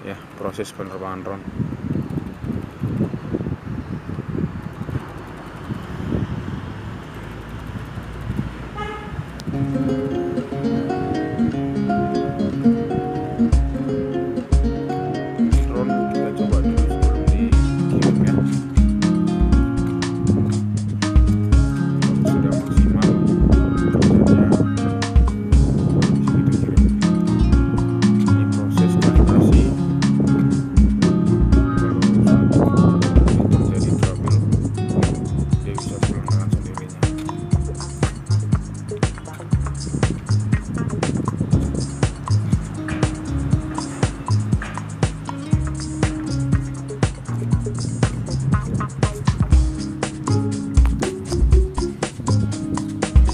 ya proses penerbangan drone. Drone kita coba dulu sebelum dikirim ya. Kalau sudah maksimal kerjanya bisa kita kirim. Ini proses kalibrasi. Kalau terjadi trouble, dia bisa pulang dengan sendirinya.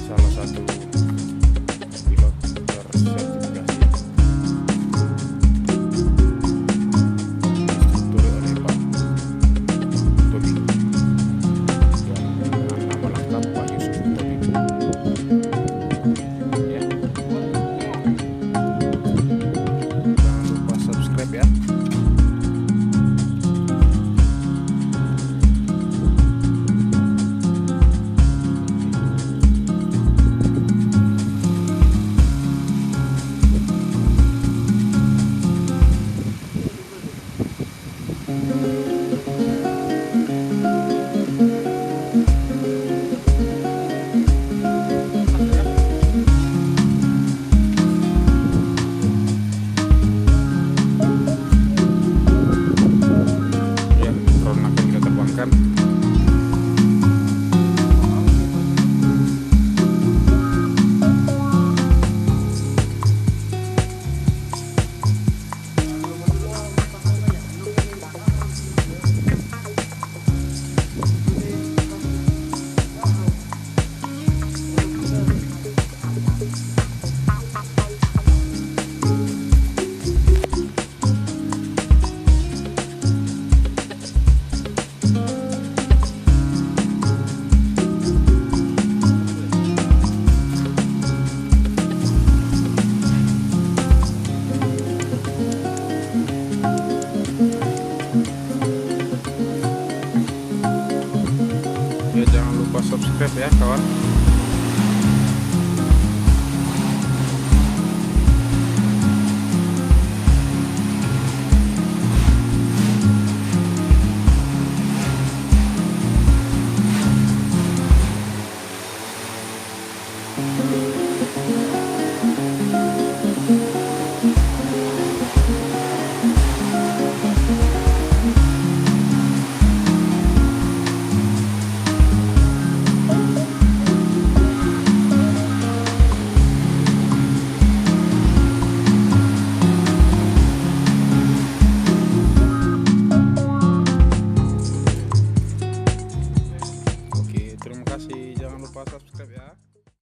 Salah satu pilot tersertifikasi instruktur oleh Pak Tobi dan nama lengkap Pak Yusuf Tobi ya. Jangan lupa subscribe ya. Ya, drone akan kita terbangkan. Ya, jangan lupa subscribe ya kawan.